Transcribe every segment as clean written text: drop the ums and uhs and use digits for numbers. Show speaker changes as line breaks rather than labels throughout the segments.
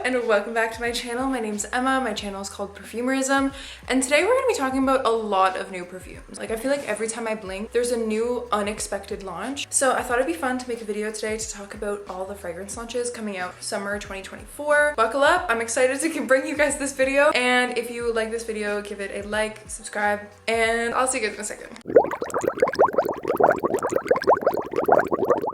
and welcome back to my channel. My name's Emma. My channel is called Perfumerism, and today we're going to be talking about a lot of new perfumes. Like, I feel like every time I blink there's a new unexpected launch, so I thought it'd be fun to make a video today to talk about all the fragrance launches coming out summer 2024. Buckle up, I'm excited to bring you guys this video, and if you like this video, give it a like, subscribe, and I'll see you guys in a second.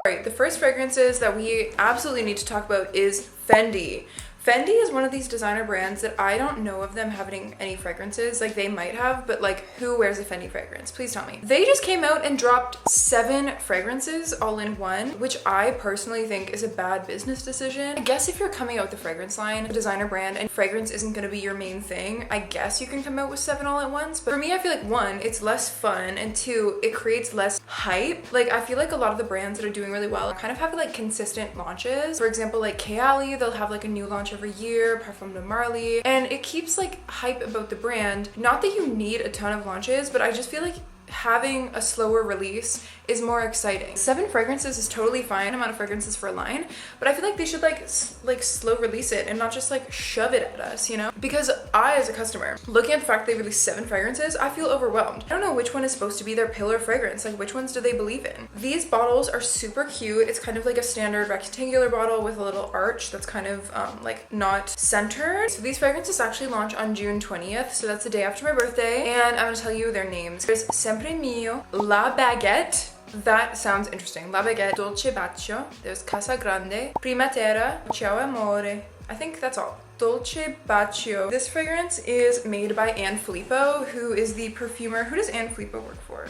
Alright, the first fragrances that we absolutely need to talk about is Fendi. Fendi is one of these designer brands that I don't know of them having any fragrances. Like, they might have, but like, who wears a Fendi fragrance? Please tell me. They just came out and dropped 7 fragrances all in one, which I personally think is a bad business decision. I guess if you're coming out with a fragrance line, a designer brand, and fragrance isn't going to be your main thing, I guess you can come out with 7 all at once. But for me, I feel like 1, it's less fun, and 2, it creates less hype. Like, I feel like a lot of the brands that are doing really well kind of have like consistent launches. For example, like Kayali, they'll have like a new launch every year, Parfum de Marly, and it keeps like hype about the brand. Not that you need a ton of launches, but I just feel like having a slower release is more exciting. 7 fragrances is totally fine amount of fragrances for a line, but I feel like they should like slow release it and not just like shove it at us, you know? Because I, as a customer, looking at the fact they released 7 fragrances, I feel overwhelmed. I don't know which one is supposed to be their pillar fragrance. Like, which ones do they believe in? These bottles are super cute. It's kind of like a standard rectangular bottle with a little arch that's kind of like not centered. So these fragrances actually launch on June 20th, so that's the day after my birthday, and I'm gonna tell you their names. There's Sempre Mio, La Baguette. That sounds interesting. La Baguette, Dolce Bacio, there's Casa Grande, Prima Terra, Ciao Amore. I think that's all. Dolce Bacio. This fragrance is made by Anne Filippo, who is the perfumer. Who does Anne Filippo work for?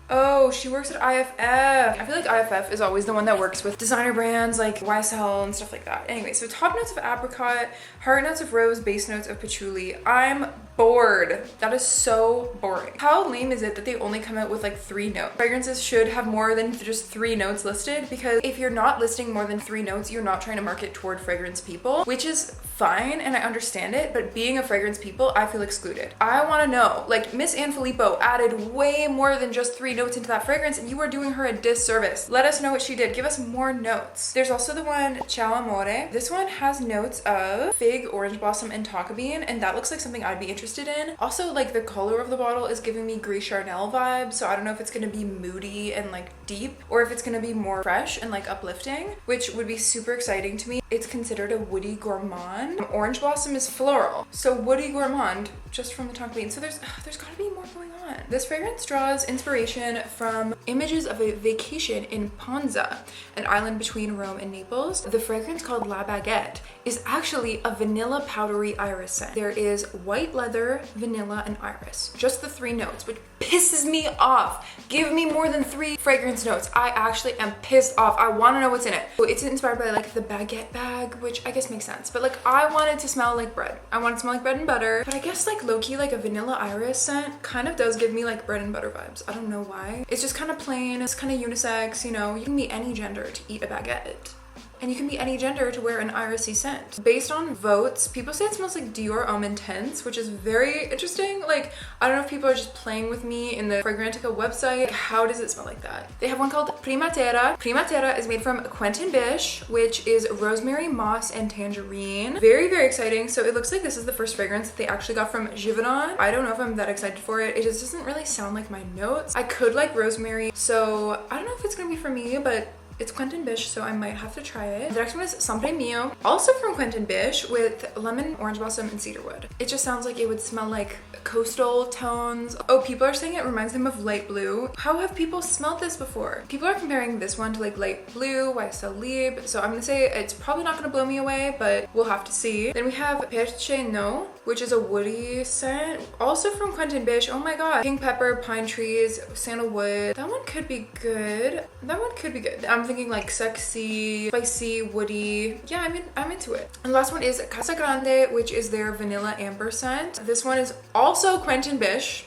Oh, she works at IFF. I feel like IFF is always the one that works with designer brands like YSL and stuff like that. Anyway, so top notes of apricot, heart notes of rose, base notes of patchouli. I'm bored. That is so boring. How lame is it that they only come out with like 3 notes? Fragrances should have more than just 3 notes listed, because if you're not listing more than 3 notes, you're not trying to market toward fragrance people, which is fine and I understand it, but being a fragrance people, I feel excluded. I want to know, like, Miss Anne Filippo added way more than just 3 notes into that fragrance, and you are doing her a disservice. Let us know what she did. Give us more notes. There's also the one Ciao Amore. This one has notes of fig, orange blossom, and tonka bean, and that looks like something I'd be interested in. Also, like, the color of the bottle is giving me Gris Charnel vibes, so I don't know if it's gonna be moody and like deep, or if it's gonna be more fresh and like uplifting, which would be super exciting to me. It's considered a woody gourmand. Orange blossom is floral, so woody gourmand just from the tonka bean. So there's gotta be more going on. This fragrance draws inspiration from images of a vacation in Ponza, an island between Rome and Naples. The fragrance, called La Baguette, is actually a vanilla powdery iris scent. There is white leather, vanilla, and iris. Just the 3 notes, which pisses me off. Give me more than 3 fragrance notes. I actually am pissed off. I want to know what's in it. So it's inspired by like the baguette bag, which I guess makes sense, but like, I want it to smell like bread. I want it to smell like bread and butter, but I guess like low-key, like a vanilla iris scent kind of does give me like bread and butter vibes. I don't know why. It's just kind of plain. It's kind of unisex, you know. You can be any gender to eat a baguette, and you can be any gender to wear an irisy scent. Based on votes, people say it smells like Dior Homme Intense, which is very interesting. Like, I don't know if people are just playing with me in the Fragrantica website. Like, how does it smell like that? They have one called Prima Terra. Prima Terra is made from Quentin Bish, which is rosemary, moss, and tangerine. Very, very exciting. So it looks like this is the first fragrance that they actually got from Givaudan. I don't know if I'm that excited for it. It just doesn't really sound like my notes. I could like rosemary, so I don't know if it's gonna be for me, but it's Quentin Bish, so I might have to try it. The next one is Sempre Mio, also from Quentin Bish, with lemon, orange blossom, and cedarwood. It just sounds like it would smell like coastal tones. Oh, people are saying it reminds them of light blue. How have people smelled this before? People are comparing this one to like light blue, YSL Libre, so I'm gonna say it's probably not gonna blow me away, but we'll have to see. Then we have Perche No, which is a woody scent, also from Quentin Bish. Oh my god. Pink pepper, pine trees, sandalwood. That one could be good. That one could be good. I'm thinking like sexy, spicy, woody. Yeah, I'm into it. And the last one is Casa Grande, which is their vanilla amber scent. This one is also Quentin Bish,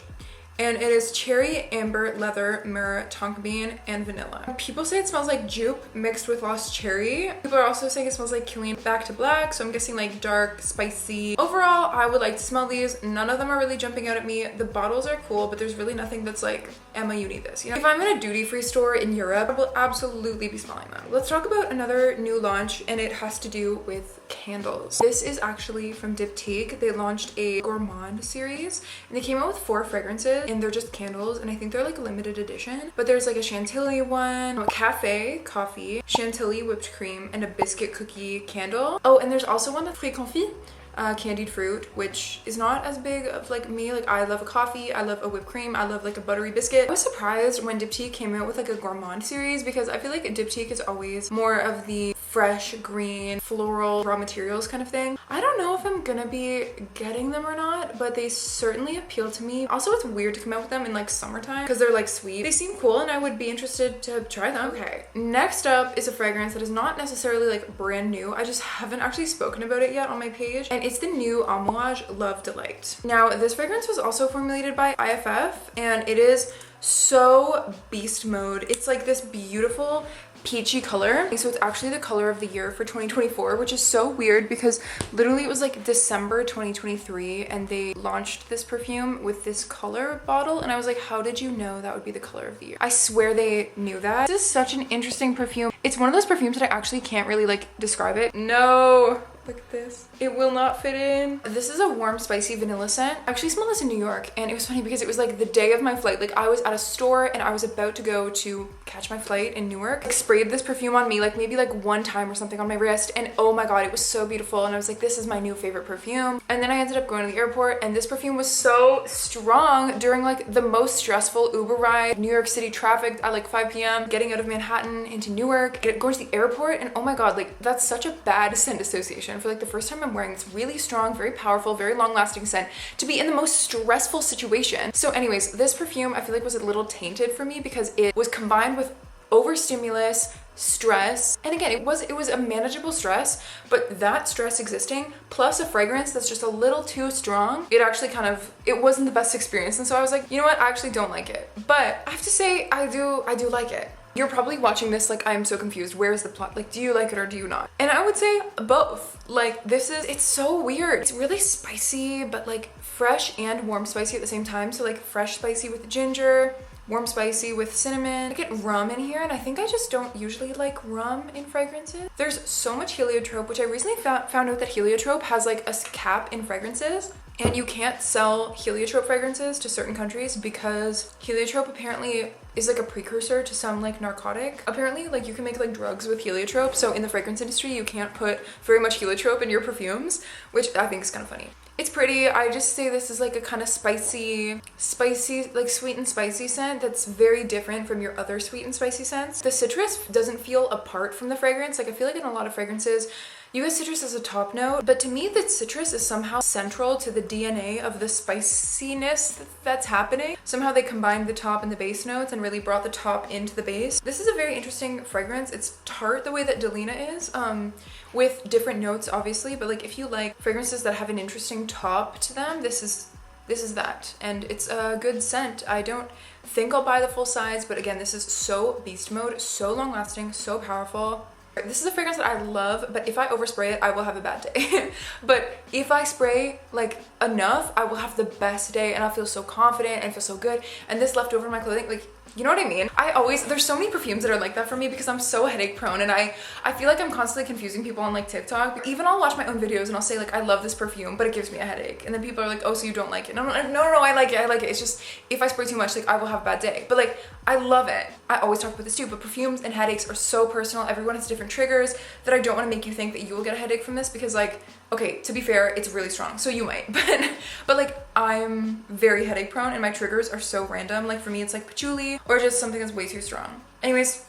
And it is cherry, amber, leather, myrrh, tonka bean, and vanilla. People say it smells like jupe mixed with lost cherry. People are also saying it smells like Killian Back to Black, so I'm guessing like dark, spicy. Overall, I would like to smell these. None of them are really jumping out at me. The bottles are cool, but there's really nothing that's like, Emma, you need this. You know, if I'm in a duty-free store in Europe, I will absolutely be smelling them. Let's talk about another new launch, and it has to do with candles. This is actually from Diptyque. They launched a gourmand series, and they came out with 4 fragrances, and they're just candles, and I think they're like a limited edition. But there's like a chantilly one, a cafe coffee, chantilly whipped cream, and a biscuit cookie candle. Oh, and there's also one that's fruit confit, candied fruit, which is not as big of like me. Like I love a coffee, I love a whipped cream, I love like a buttery biscuit. I was surprised when Diptyque came out with like a gourmand series because I feel like Diptyque is always more of the fresh, green, floral, raw materials kind of thing. I don't know if I'm gonna be getting them or not, but they certainly appeal to me. Also, it's weird to come out with them in like summertime because they're like sweet. They seem cool and I would be interested to try them. Okay, next up is a fragrance that is not necessarily like brand new. I just haven't actually spoken about it yet on my page, and it's the new Amouage Love Delight. Now, this fragrance was also formulated by IFF, and it is so beast mode. It's like this beautiful peachy color. So it's actually the color of the year for 2024, which is so weird because literally it was like December 2023 and they launched this perfume with this color bottle, and I was like, how did you know that would be the color of the year? I swear they knew that. This is such an interesting perfume. It's one of those perfumes that I actually can't really like describe it. No. Look at this. It will not fit in. This is a warm, spicy vanilla scent. I actually smelled this in New York, and it was funny because it was like the day of my flight. Like I was at a store and I was about to go to catch my flight in Newark. I sprayed this perfume on me like maybe like one time or something on my wrist, and oh my god, it was so beautiful. And I was like, this is my new favorite perfume. And then I ended up going to the airport, and this perfume was so strong during like the most stressful Uber ride, New York City traffic at like 5 p.m. getting out of Manhattan into Newark, going to the airport, and oh my god, like that's such a bad scent association. For like the first time I'm wearing this really strong, very powerful, very long-lasting scent to be in the most stressful situation. So anyways, this perfume I feel like was a little tainted for me because it was combined with overstimulus, stress, and again, it was a manageable stress, but that stress existing plus a fragrance that's just a little too strong, it wasn't the best experience. And so I was like, you know what, I actually don't like it. But I have to say, I do like it. You're probably watching this like, I'm so confused. Where's the plot? Like, do you like it or do you not? And I would say both. Like, it's so weird. It's really spicy, but like fresh and warm spicy at the same time. So like fresh spicy with ginger, warm spicy with cinnamon. I get rum in here, and I think I just don't usually like rum in fragrances. There's so much heliotrope, which I recently found out that heliotrope has like a cap in fragrances. And you can't sell heliotrope fragrances to certain countries because heliotrope apparently is like a precursor to some like narcotic. Apparently like you can make like drugs with heliotrope. So in the fragrance industry, you can't put very much heliotrope in your perfumes, which I think is kind of funny. It's pretty. I just say this is like a kind of spicy, like sweet and spicy scent that's very different from your other sweet and spicy scents. The citrus doesn't feel apart from the fragrance. Like I feel like in a lot of fragrances, you get citrus as a top note, but to me the citrus is somehow central to the DNA of the spiciness that's happening. Somehow they combined the top and the base notes and really brought the top into the base. This is a very interesting fragrance. It's tart the way that Delina is, with different notes obviously, but like if you like fragrances that have an interesting top to them, this is that, and it's a good scent. I don't think I'll buy the full size, but again, this is so beast mode, so long lasting, so powerful. This is a fragrance that I love, but if I overspray it, I will have a bad day. But if I spray like enough, I will have the best day and I'll feel so confident and feel so good. And this left over my clothing, like, you know what I mean? There's so many perfumes that are like that for me because I'm so headache prone, and I feel like I'm constantly confusing people on like TikTok. Even I'll watch my own videos and I'll say like, I love this perfume, but it gives me a headache. And then people are like, oh, so you don't like it? No, I like it. It's just, if I spray too much, like I will have a bad day. But like, I love it. I always talk about this too, but perfumes and headaches are so personal. Everyone has different triggers that I don't want to make you think that you will get a headache from this because like, okay, to be fair, it's really strong, so you might, but like I'm very headache prone and my triggers are so random. Like for me, it's like patchouli or just something that's way too strong. Anyways,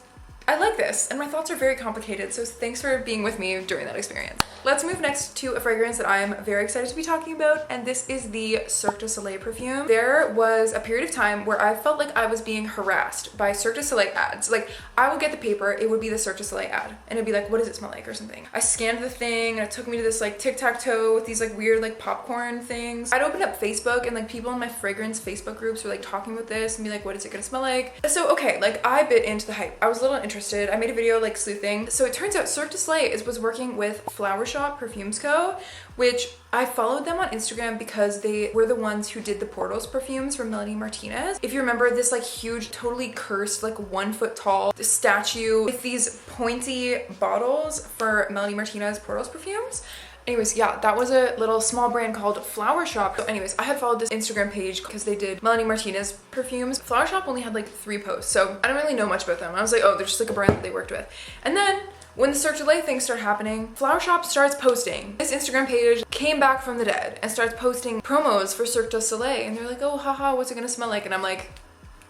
I like this, and my thoughts are very complicated, so thanks for being with me during that experience. Let's move next to a fragrance that I'm very excited to be talking about, and this is the Cirque du Soleil perfume. There was a period of time where I felt like I was being harassed by Cirque du Soleil ads. Like, I would get the paper, it would be the Cirque du Soleil ad, and it'd be like, what does it smell like, or something. I scanned the thing, and it took me to this like tic-tac-toe with these like weird like popcorn things. I'd open up Facebook, and like people in my fragrance Facebook groups were like talking about this and be like, what is it gonna smell like? So okay, like I bit into the hype. I was a little interested. I made a video like sleuthing. So it turns out Cirque du Soleil was working with Flower Shop Perfumes Co., which I followed them on Instagram because they were the ones who did the Portals perfumes for Melanie Martinez. If you remember, this like huge, totally cursed, like 1 foot tall statue with these pointy bottles for Melanie Martinez Portals perfumes. Anyways, yeah, that was a little small brand called Flower Shop. So anyways, I had followed this Instagram page because they did Melanie Martinez perfumes. Flower Shop only had like 3 posts, so I don't really know much about them. I was like, oh, they're just like a brand that they worked with. And then when the Cirque du Soleil things start happening, Flower Shop starts posting. This Instagram page came back from the dead and starts posting promos for Cirque du Soleil. And they're like, oh, haha, what's it gonna smell like? And I'm like,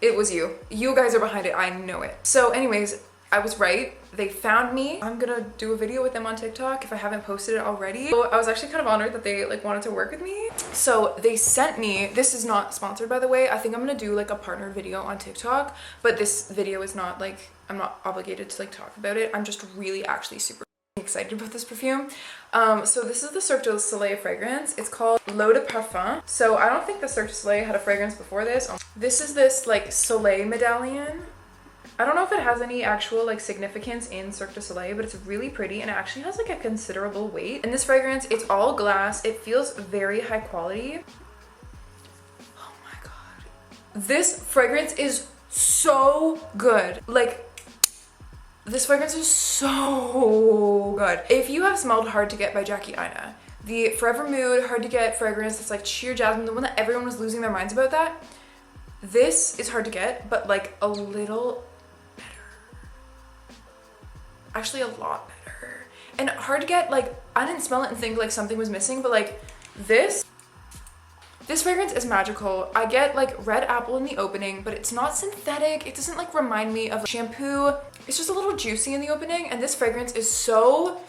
it was you. You guys are behind it, I know it. So anyways, I was right. They found me. I'm gonna do a video with them on TikTok if I haven't posted it already. So I was actually kind of honored that they like wanted to work with me. So they sent me, this is not sponsored by the way. I think I'm gonna do like a partner video on TikTok, but this video is not like, I'm not obligated to like talk about it. I'm just really actually super excited about this perfume. So this is the Cirque du Soleil fragrance. It's called L'Eau de Parfum. So I don't think the Cirque du Soleil had a fragrance before this. This is this like Soleil medallion. I don't know if it has any actual like significance in Cirque du Soleil, but it's really pretty and it actually has like a considerable weight. And this fragrance, it's all glass. It feels very high quality. Oh my god. This fragrance is so good. Like, this fragrance is so good. If you have smelled Hard to Get by Jackie Aina, the Forever Mood Hard to Get fragrance that's like sheer jasmine, the one that everyone was losing their minds about that, this is hard to get, but like a little actually a lot better. And Hard to Get, like I didn't smell it and think like something was missing, but like this fragrance is magical. I get like red apple in the opening, but it's not synthetic. It doesn't like remind me of shampoo. It's just a little juicy in the opening, and this fragrance is so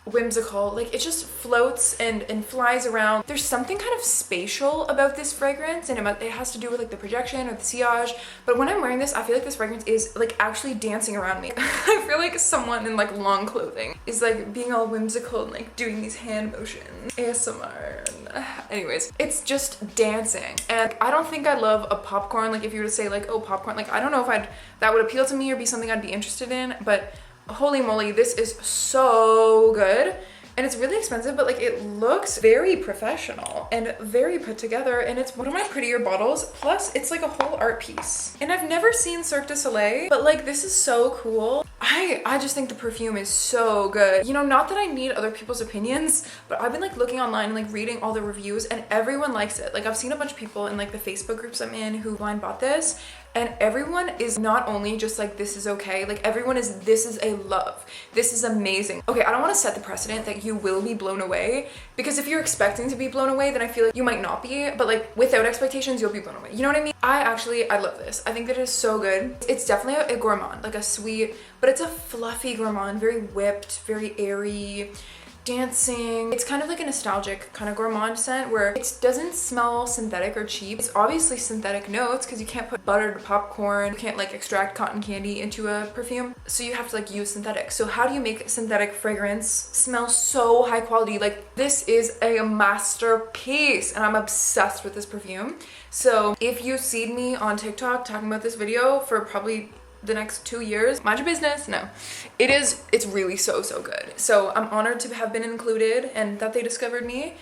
whimsical. Like it just floats and flies around. There's something kind of spatial about this fragrance, and it has to do with like the projection or the sillage. But when I'm wearing this, I feel like this fragrance is like actually dancing around me. I feel like someone in like long clothing is like being all whimsical and like doing these hand motions. ASMR. Anyways, it's just dancing. And I don't think I love a popcorn. Like if you were to say like, oh, popcorn, like I don't know if that would appeal to me or be something I'd be interested in, but holy moly, this is so good. And it's really expensive, but like it looks very professional and very put together, and it's one of my prettier bottles. Plus it's like a whole art piece. And I've never seen Cirque du Soleil, but like this is so cool. I just think the perfume is so good. You know, not that I need other people's opinions, but I've been like looking online and like reading all the reviews, and everyone likes it. Like I've seen a bunch of people in like the Facebook groups I'm in who blind bought this, and everyone is not only just like, this is okay, like everyone is, this is a love. This is amazing. Okay, I don't want to set the precedent that you will be blown away, because if you're expecting to be blown away, then I feel like you might not be, but like without expectations, you'll be blown away. You know what I mean? I love this. I think that it is so good. It's definitely a gourmand, like a sweet, but it's a fluffy gourmand, very whipped, very airy, dancing. It's kind of like a nostalgic kind of gourmand scent where it doesn't smell synthetic or cheap. It's obviously synthetic notes because you can't put buttered popcorn, you can't like extract cotton candy into a perfume, so you have to like use synthetic. So how do you make synthetic fragrance smell so high quality? Like this is a masterpiece, and I'm obsessed with this perfume. So if you see me on TikTok talking about this video for probably the next 2 years, mind your business. No, it's really so good. So I'm honored to have been included and that they discovered me.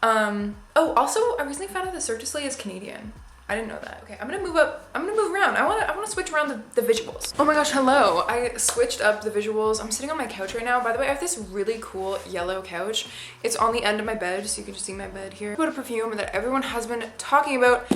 Oh, also I recently found out that Cirque du Soleil is Canadian. I didn't know that. Okay, I'm gonna move around. I want to switch around the visuals. Oh my gosh, hello. I switched up the visuals. I'm sitting on my couch right now. By the way, I have this really cool yellow couch. It's on the end of my bed, so you can just see my bed here. What a perfume that everyone has been talking about.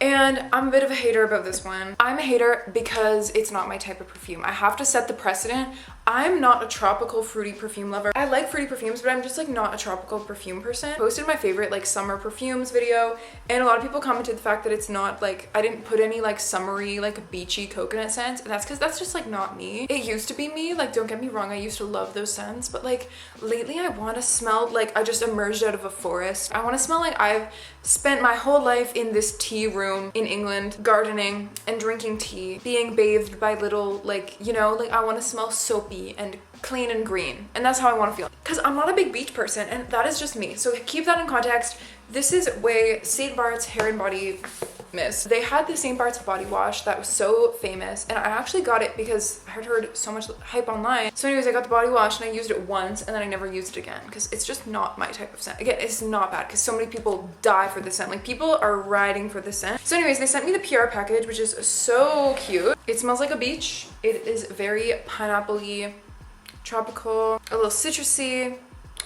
And I'm a bit of a hater about this one. I'm a hater because it's not my type of perfume. I have to set the precedent. I'm not a tropical fruity perfume lover. I like fruity perfumes, but I'm just like not a tropical perfume person. I posted my favorite like summer perfumes video, and a lot of people commented the fact that it's not like, I didn't put any like summery, like beachy coconut scents, and that's because that's just like not me. It used to be me, like don't get me wrong, I used to love those scents, but like lately I want to smell like I just emerged out of a forest. I want to smell like I've spent my whole life in this tea room in England, gardening and drinking tea, being bathed by little like, you know, like I want to smell soapy and clean and green, and that's how I want to feel, because I'm not a big beach person, and that is just me. So keep that in context. This is ouai St. Bart's hair and body mist. They had the St. Bart's body wash that was so famous, and I actually got it because I had heard so much hype online. So anyways, I got the body wash and I used it once, and then I never used it again because it's just not my type of scent. Again, it's not bad because so many people die for the scent. Like people are riding for the scent. So anyways, they sent me the PR package, which is so cute. It smells like a beach. It is very pineapple-y, tropical, a little citrusy.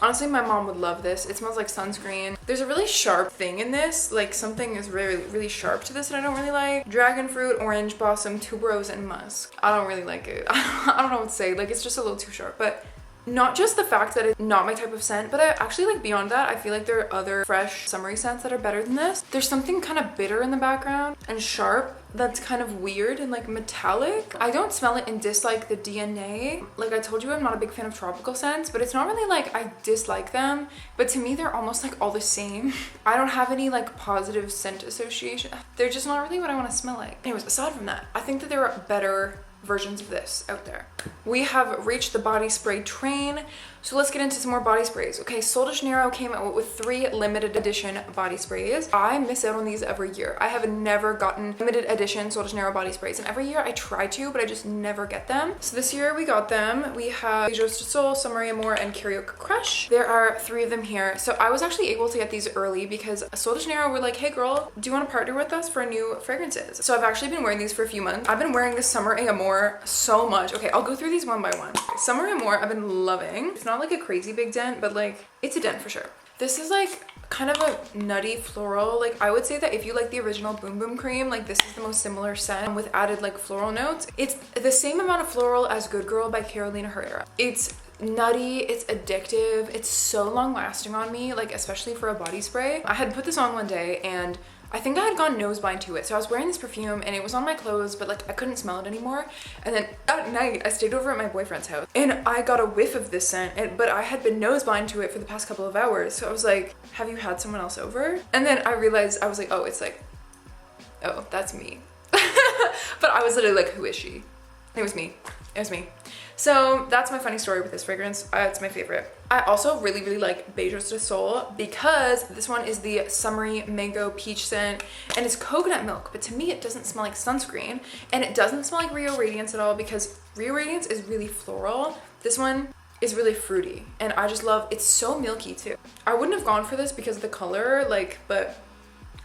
Honestly, my mom would love this. It smells like sunscreen. There's a really sharp thing in this, like something is really sharp to this that I don't really like. Dragon fruit, orange blossom, tuberose, and musk. I don't really like it. I don't know what to say. Like it's just a little too sharp, but not just the fact that it's not my type of scent, but I actually like beyond that, I feel like there are other fresh summery scents that are better than this. There's something kind of bitter in the background and sharp that's kind of weird and like metallic. I don't smell it and dislike the DNA. Like I told you, I'm not a big fan of tropical scents, but it's not really like I dislike them, but to me they're almost like all the same. I don't have any like positive scent association. They're just not really what I want to smell like. Anyways, aside from that, I think that there are better versions of this out there. We have reached the body spray train, so let's get into some more body sprays. Okay, Sol de Janeiro came out with 3 limited edition body sprays. I miss out on these every year. I have never gotten limited edition Sol de Janeiro body sprays, and every year I try to, but I just never get them. So this year we got them. We have Jost de Sol, Summer Amour, and Karaoke Crush. There are 3 of them here. So I was actually able to get these early because Sol de Janeiro were like, hey girl, do you want to partner with us for new fragrances? So I've actually been wearing these for a few months. I've been wearing the Summer Amour so much. Okay, I'll go through these one by one. Okay, Summer Amour I've been loving. It's not like a crazy big dent, but like it's a dent for sure. This is like kind of a nutty floral. Like I would say that if you like the original Boom Boom Cream, like this is the most similar scent with added like floral notes. It's the same amount of floral as Good Girl by Carolina Herrera. It's nutty, it's addictive, it's so long lasting on me, like especially for a body spray. I had put this on one day and I think I had gone nose blind to it. So I was wearing this perfume and it was on my clothes, but like I couldn't smell it anymore. And then at night I stayed over at my boyfriend's house and I got a whiff of this scent, but I had been nose blind to it for the past couple of hours. So I was like, have you had someone else over? And then I realized, I was like, oh, it's like, oh, that's me. But I was literally like, who is she? It was me. It was me. So that's my funny story with this fragrance. It's my favorite. I also really like Beijos de Sol because this one is the summery mango peach scent and it's coconut milk, but to me it doesn't smell like sunscreen and it doesn't smell like Rio Radiance at all because Rio Radiance is really floral. This one is really fruity and I just love, it's so milky too. I wouldn't have gone for this because of the color, like, but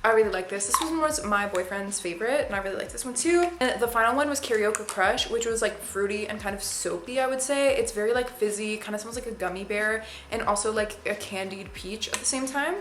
I really like this. This one was my boyfriend's favorite and I really like this one too. And the final one was Karaoke Crush, which was like fruity and kind of soapy, I would say. It's very like fizzy, kind of smells like a gummy bear and also like a candied peach at the same time.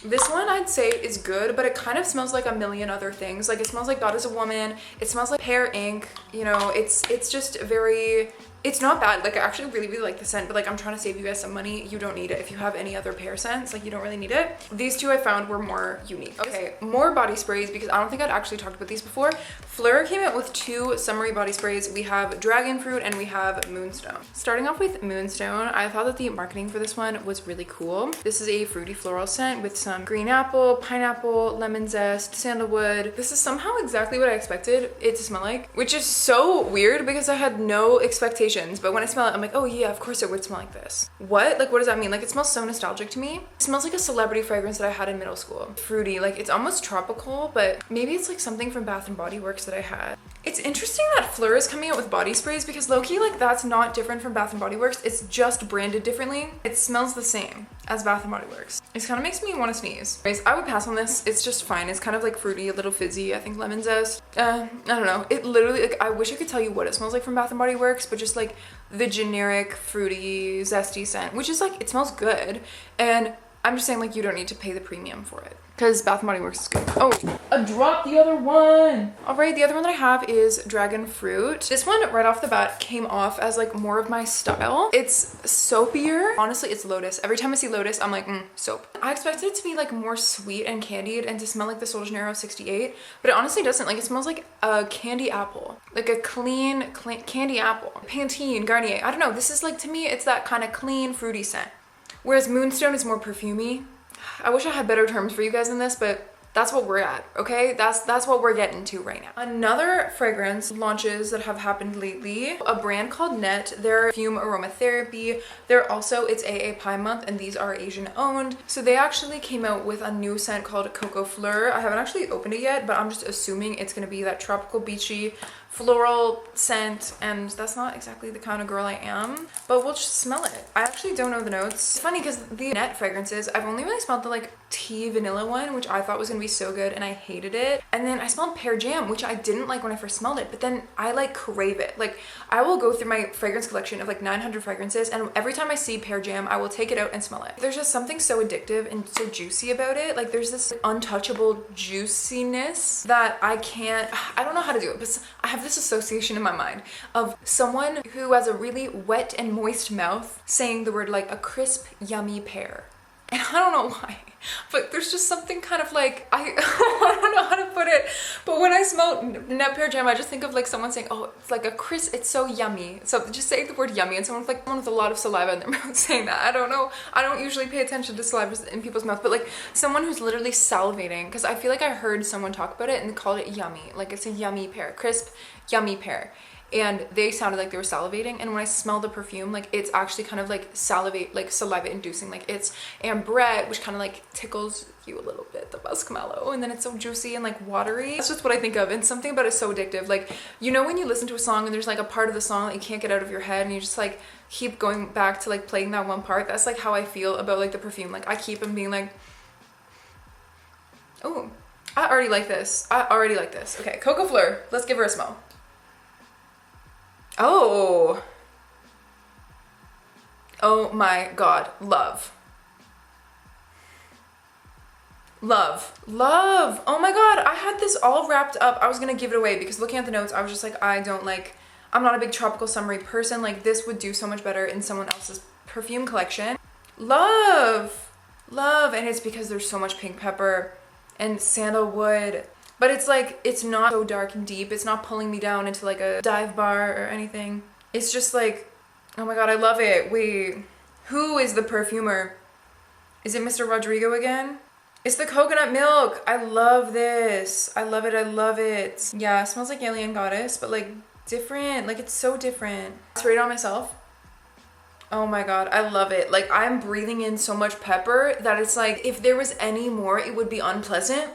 This one I'd say is good, but it kind of smells like a million other things. Like it smells like God is a Woman. It smells like hair ink. You know, it's just very, it's not bad. Like I actually really like the scent, but like I'm trying to save you guys some money. You don't need it. If you have any other pear scents, like you don't really need it. These 2 I found were more unique. Okay, more body sprays because I don't think I'd actually talked about these before. Fleur came out with 2 summery body sprays. We have Dragon Fruit and we have Moonstone. Starting off with Moonstone, I thought that the marketing for this one was really cool. This is a fruity floral scent with some green apple, pineapple, lemon zest, sandalwood. This is somehow exactly what I expected it to smell like, which is so weird because I had no expectations, but when I smell it, I'm like, oh yeah, of course it would smell like this. What? Like, what does that mean? Like, it smells so nostalgic to me. It smells like a celebrity fragrance that I had in middle school. Fruity, like it's almost tropical, but maybe it's like something from Bath and Body Works that I had. It's interesting that Fleur is coming out with body sprays because low-key, like that's not different from Bath and Body Works. It's just branded differently. It smells the same as Bath and Body Works. It kind of makes me want to sneeze. Anyways, I would pass on this. It's just fine. It's kind of like fruity, a little fizzy. I think lemon zest. I don't know. It literally, like, I wish I could tell you what it smells like from Bath and Body Works, but just like the generic fruity, zesty scent, which is like, it smells good. And I'm just saying like you don't need to pay the premium for it because Bath & Body Works is good. Oh, I dropped the other one. All right, the other one that I have is Dragon Fruit. This one right off the bat came off as like more of my style. It's soapier. Honestly, it's lotus. Every time I see lotus, I'm like, soap. I expected it to be like more sweet and candied and to smell like the Sol de Janeiro 68, but it honestly doesn't. Like it smells like a candy apple, like a clean candy apple. Pantene, Garnier. I don't know. This is like, to me, it's that kind of clean, fruity scent. Whereas Moonstone is more perfumey. I wish I had better terms for you guys than this, but that's what we're at, okay? That's what we're getting to right now. Another fragrance launches that have happened lately, a brand called Net. They're perfume aromatherapy. They're also, it's AA Pie Month, and these are Asian owned. So they actually came out with a new scent called Coco Fleur. I haven't actually opened it yet, but I'm just assuming it's gonna be that tropical, beachy, floral scent, and that's not exactly the kind of girl I am, but we'll just smell it. I actually don't know the notes. It's funny because the Net fragrances, I've only really smelled the like tea vanilla one, which I thought was gonna be so good and I hated it. And then I smelled pear jam, which I didn't like when I first smelled it, but then I like crave it. Like I will go through my fragrance collection of like 900 fragrances, and every time I see pear jam, I will take it out and smell it. There's just something so addictive and so juicy about it. Like there's this untouchable juiciness that I don't know how to do it, but I have this association in my mind of someone who has a really wet and moist mouth saying the word like a crisp, yummy pear. And I don't know why, but there's just something kind of like, I don't know how to put it, but when I smell Net Pear Jam, I just think of like someone saying, oh, it's like a crisp, it's so yummy. So just say the word yummy, and someone with a lot of saliva in their mouth saying that. I don't know. I don't usually pay attention to saliva in people's mouth, but like someone who's literally salivating, because I feel like I heard someone talk about it and they called it yummy. Like it's a yummy pear, crisp, yummy pear. And they sounded like they were salivating, and when I smell the perfume, like it's actually kind of like saliva inducing. Like it's ambrette, which kind of like tickles you a little bit, the muskmallow, and then it's so juicy and like watery. That's just what I think of, and something about it is so addictive. Like, you know when you listen to a song and there's like a part of the song that you can't get out of your head, and you just like keep going back to like playing that one part? That's like how I feel about like the perfume. Like I keep on being like, oh, I already like this. Okay, Coco Fleur, let's give her a smell. Oh my god, love. Oh my god, I had this all wrapped up. I was gonna give it away because looking at the notes, I was just like, I'm not a big tropical summery person. Like this would do so much better in someone else's perfume collection. Love, and it's because there's so much pink pepper and sandalwood. But it's like, it's not so dark and deep. It's not pulling me down into like a dive bar or anything. It's just like, oh my god, I love it. Wait, who is the perfumer? Is it Mr. Rodrigo again? It's the coconut milk. I love this. I love it. Yeah, it smells like Alien Goddess, but like different. Like it's so different. I sprayed it on myself. Oh my god, I love it. Like I'm breathing in so much pepper that it's like, if there was any more, it would be unpleasant.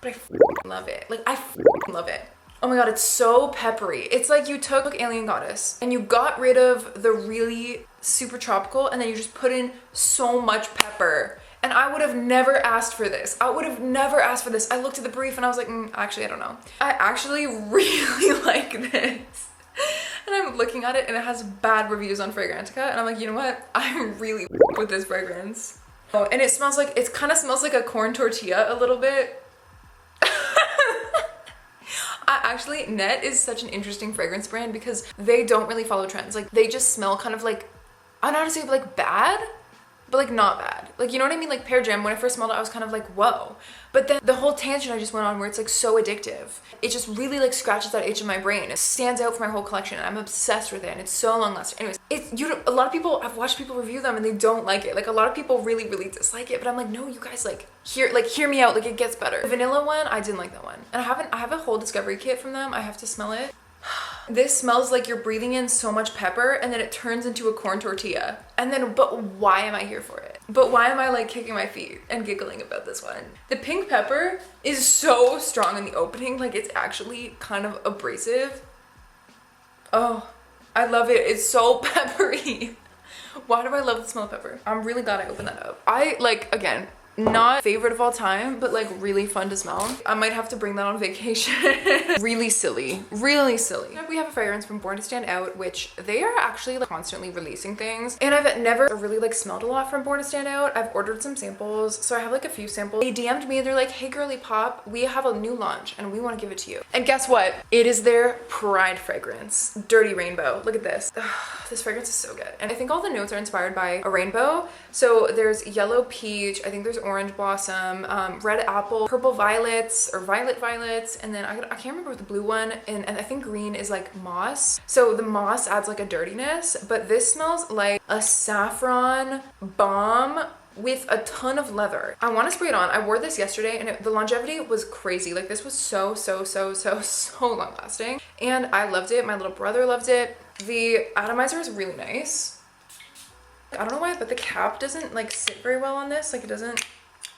But I love it. Like I love it. Oh my god, it's so peppery. It's like you took Alien Goddess and you got rid of the really super tropical, and then you just put in so much pepper. And I would have never asked for this. I looked at the brief and I was like, actually, I don't know. I actually really like this. And I'm looking at it and it has bad reviews on Fragrantica, and I'm like, you know what? I'm really with this fragrance. Oh, and it smells like, it kind of smells like a corn tortilla a little bit. Actually, Net is such an interesting fragrance brand because they don't really follow trends. Like they just smell kind of like, I don't know how to say, like bad, but like not bad. Like, you know what I mean? Like Pear Jam, when I first smelled it, I was kind of like, whoa. But then the whole tangent I just went on where it's like so addictive. It just really like scratches that itch in my brain. It stands out for my whole collection and I'm obsessed with it, and it's so long lasting. Anyways, a lot of people, I've watched people review them and they don't like it. Like a lot of people really, really dislike it, but I'm like, no, you guys hear me out. Like it gets better. The vanilla one, I didn't like that one. And I have a whole discovery kit from them. I have to smell it. This smells like you're breathing in so much pepper and then it turns into a corn tortilla. And then, but why am I here for it? But why am I like kicking my feet and giggling about this one? The pink pepper is so strong in the opening, like it's actually kind of abrasive. Oh, I love it. It's so peppery. Why do I love the smell of pepper? I'm really glad I opened that up. Again, Not favorite of all time, but like really fun to smell. I might have to bring that on vacation. Really silly, really silly. We have a fragrance from Born to Stand Out, which they are actually like constantly releasing things. And I've never really like smelled a lot from Born to Stand Out. I've ordered some samples, so I have like a few samples. They DM'd me and they're like, hey girly pop, we have a new launch and we want to give it to you. And guess what? It is their Pride fragrance, Dirty Rainbow. Look at this. Ugh, this fragrance is so good. And I think all the notes are inspired by a rainbow. So there's yellow peach, I think there's orange blossom, red apple, purple violets or violet violets, and then I can't remember what the blue one, and I think green is like moss. So the moss adds like a dirtiness, but this smells like a saffron bomb with a ton of leather. I want to spray it on. I wore this yesterday and the longevity was crazy. Like this was so long lasting and I loved it. My little brother loved it. The atomizer is really nice. I don't know why, but the cap doesn't like sit very well on this. Like it doesn't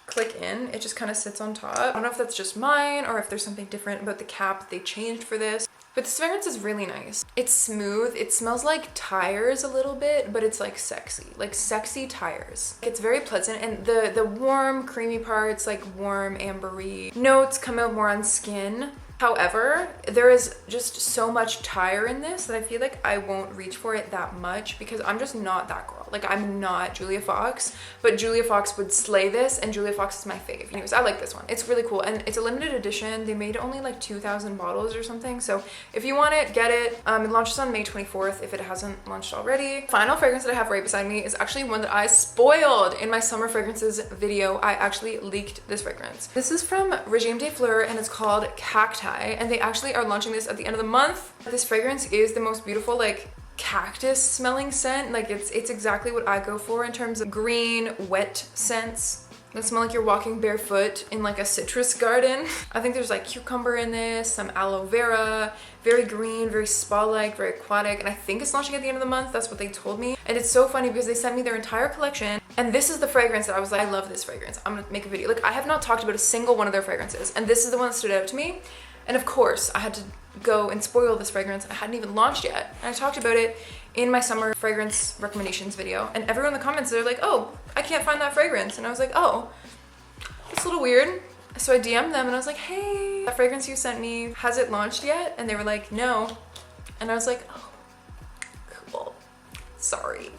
click in. It just kind of sits on top. I don't know if that's just mine or if there's something different about the cap that they changed for this. But this fragrance is really nice. It's smooth. It smells like tires a little bit, but it's like sexy tires. It's very pleasant, and the warm, creamy parts, like warm, ambery notes come out more on skin. However, there is just so much tire in this that I feel like I won't reach for it that much because I'm just not that girl. Like I'm not Julia Fox, but Julia Fox would slay this and Julia Fox is my fave. Anyways, I like this one. It's really cool and it's a limited edition. They made only like 2,000 bottles or something. So if you want it, get it. It launches on May 24th if it hasn't launched already. Final fragrance that I have right beside me is actually one that I spoiled in my summer fragrances video. I actually leaked this fragrance. This is from Régime de Fleur and it's called Cacti. And they actually are launching this at the end of the month. This fragrance is the most beautiful like cactus smelling scent. Like it's exactly what I go for in terms of green wet scents that smell like you're walking barefoot in like a citrus garden. I think there's like cucumber in this, some aloe vera, very green, very spa-like, very aquatic, and I think it's launching at the end of the month. That's what they told me. And it's so funny because they sent me their entire collection and this is the fragrance that I was like, I love this fragrance. I'm gonna make a video. Like I have not talked about a single one of their fragrances and this is the one that stood out to me. And of course, I had to go and spoil this fragrance. I hadn't even launched yet. And I talked about it in my summer fragrance recommendations video. And everyone in the comments, they're like, oh, I can't find that fragrance. And I was like, oh, that's a little weird. So I DM'd them and I was like, hey, that fragrance you sent me, has it launched yet? And they were like, no. And I was like, oh, cool, sorry.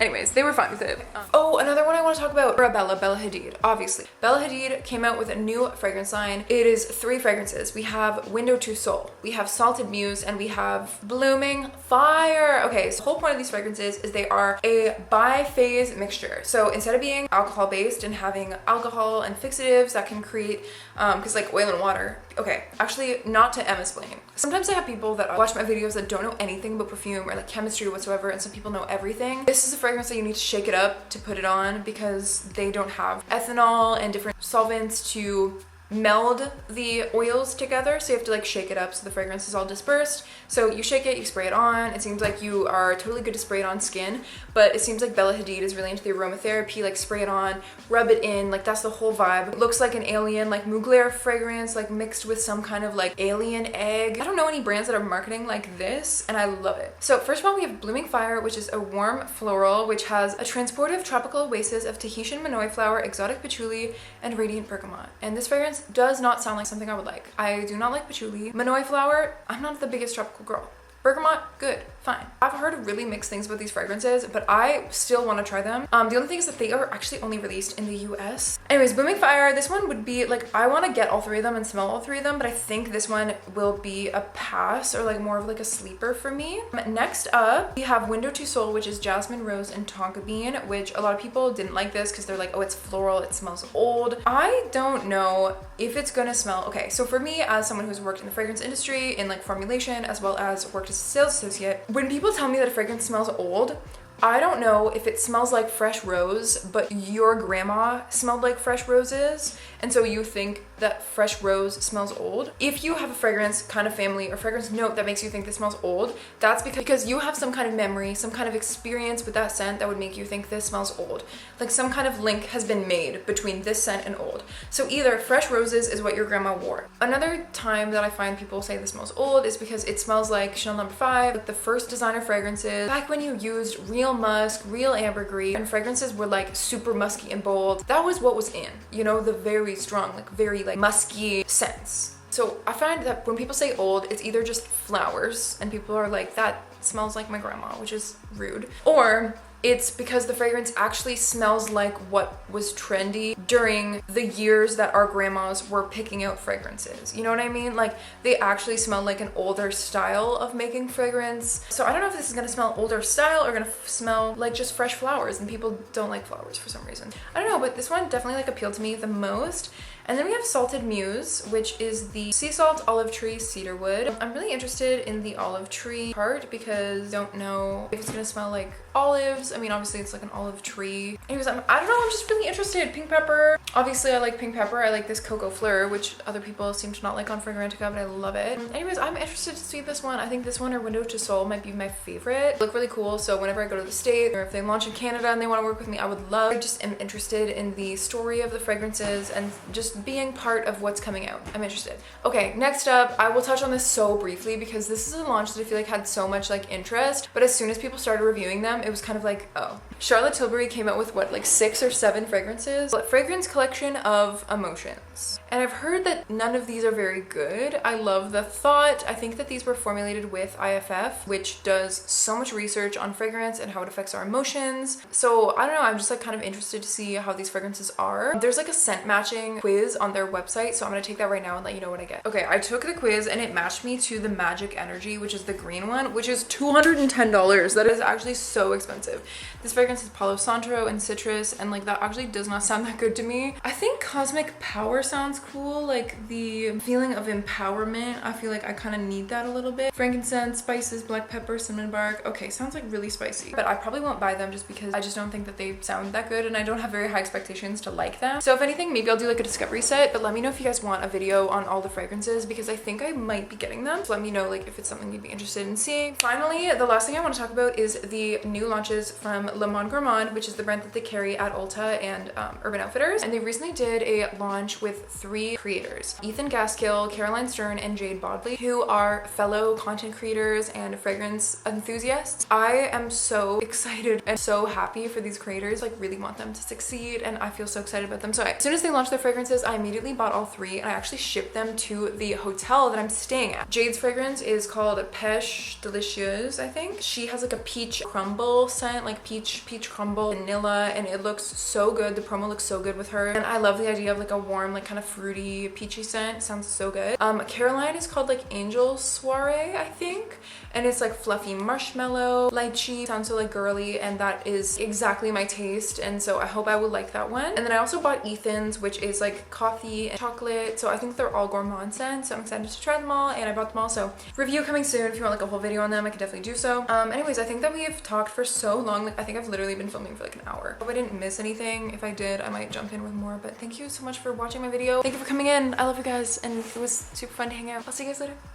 Anyways, they were fine with it. Oh, another one I want to talk about, Orebella, Bella Hadid, obviously. Bella Hadid came out with a new fragrance line. It is 3 fragrances. We have Window to Soul, we have Salted Muse, and we have Blooming Fire. Okay, so the whole point of these fragrances is they are a bi-phase mixture. So instead of being alcohol based and having alcohol and fixatives that can create, because like oil and water, okay, actually not to Emma's-plain. Sometimes I have people that watch my videos that don't know anything about perfume or like chemistry whatsoever, and some people know everything. This is a fragrance that you need to shake it up to put it on because they don't have ethanol and different solvents to meld the oils together, so you have to like shake it up so the fragrance is all dispersed. So you shake it, you spray it on. It seems like you are totally good to spray it on skin, but it seems like Bella Hadid is really into the aromatherapy, like spray it on, rub it in, like that's the whole vibe. It looks like an alien, like Mugler fragrance, like mixed with some kind of like alien egg. I don't know any brands that are marketing like this, and I love it. So first of all, we have Blooming Fire, which is a warm floral, which has a transportive tropical oasis of Tahitian manoi flower, exotic patchouli, and radiant bergamot. And this fragrance does not sound like something I would like. I do not like patchouli. Manoi flower, I'm not the biggest tropical girl. Bergamot, good, fine. I've heard really mixed things about these fragrances, but I still want to try them. The only thing is that they are actually only released in the US. Anyways, Blooming Fire, this one would be like, I want to get all 3 of them and smell all 3 of them, but I think this one will be a pass or like more of like a sleeper for me. Next up, we have Window to Soul, which is jasmine, rose, and tonka bean, which a lot of people didn't like this because they're like, oh, it's floral, it smells old. I don't know if it's gonna smell, okay, so for me, as someone who's worked in the fragrance industry in like formulation, as well as worked as a sales associate, when people tell me that a fragrance smells old, I don't know if it smells like fresh rose, but your grandma smelled like fresh roses, and so you think that fresh rose smells old. If you have a fragrance kind of family or fragrance note that makes you think this smells old, that's because you have some kind of memory, some kind of experience with that scent that would make you think this smells old. Like some kind of link has been made between this scent and old. So either fresh roses is what your grandma wore. Another time that I find people say this smells old is because it smells like Chanel No. 5, like the first designer fragrances, back when you used real real musk, real ambergris, and fragrances were like super musky and bold. That was what was in, you know, the very strong, like very like musky scents. So I find that when people say old, it's either just flowers and people are like, that smells like my grandma, which is rude, or it's because the fragrance actually smells like what was trendy during the years that our grandmas were picking out fragrances. You know what I mean? Like they actually smell like an older style of making fragrance. So I don't know if this is gonna smell older style or gonna smell like just fresh flowers, and people don't like flowers for some reason. I don't know, but this one definitely like appealed to me the most. And then we have Salted Muse, which is the sea salt, olive tree, cedarwood. I'm really interested in the olive tree part because I don't know if it's gonna smell like olives. I mean, obviously it's like an olive tree. Anyways, I don't know, I'm just really interested. Pink pepper. Obviously I like pink pepper. I like this coco fleur, which other people seem to not like on Fragrantica, but I love it. Anyways, I'm interested to see this one. I think this one or Window to Soul might be my favorite. They look really cool, so whenever I go to the States or if they launch in Canada and they want to work with me, I would love. I just am interested in the story of the fragrances and just being part of what's coming out. I'm interested. Okay, next up, I will touch on this so briefly because this is a launch that I feel like had so much like interest, but as soon as people started reviewing them, it was kind of like, oh. Charlotte Tilbury came out with what, like 6 or 7 fragrances? Fragrance collection of emotions. And I've heard that none of these are very good. I love the thought. I think that these were formulated with IFF, which does so much research on fragrance and how it affects our emotions. So I don't know, I'm just like kind of interested to see how these fragrances are. There's like a scent matching quiz on their website, so I'm gonna take that right now and let you know what I get. Okay, I took the quiz and it matched me to the Magic Energy, which is the green one, which is $210. That is actually so expensive. This fragrance is Palo Santo and citrus, and like that actually does not sound that good to me. I think Cosmic Power sounds cool, like the feeling of empowerment. I feel like I kind of need that a little bit. Frankincense, spices, black pepper, cinnamon bark. Okay, sounds like really spicy, but I probably won't buy them just because I just don't think that they sound that good and I don't have very high expectations to like them. So if anything, maybe I'll do like a discovery set, but let me know if you guys want a video on all the fragrances because I think I might be getting them. So let me know like if it's something you'd be interested in seeing. Finally, the last thing I want to talk about is the new launches from Le Monde Gourmand, which is the brand that they carry at Ulta and Urban Outfitters. And they recently did a launch with 3 creators, Ethan Gaskill, Caroline Stern, and Jade Bodley, who are fellow content creators and fragrance enthusiasts. I am so excited and so happy for these creators, like really want them to succeed, and I feel so excited about them. So as soon as they launched their fragrances, I immediately bought all 3 and I actually shipped them to the hotel that I'm staying at. Jade's fragrance is called Pêche Delicieuse, I think. She has like a peach crumble scent, like peach crumble vanilla, and it looks so good. The promo looks so good with her, and I love the idea of like a warm, like kind of fruity, peachy scent. It sounds so good. Caroline is called like Angel Soiree, I think, and it's like fluffy marshmallow, lychee, sounds so like girly, and that is exactly my taste, and so I hope I will like that one. And then I also bought Ethan's, which is like coffee and chocolate, so I think they're all gourmand scents, so I'm excited to try them all, and I bought them all, so review coming soon. If you want like a whole video on them, I could definitely do so. Anyways, I think that we have talked for so long. Like, I think I've literally been filming for like an hour. Hope I didn't miss anything. If I did, I might jump in with more, but thank you so much for watching my video. Thank you for coming in. I love you guys, and it was super fun to hang out. I'll see you guys later.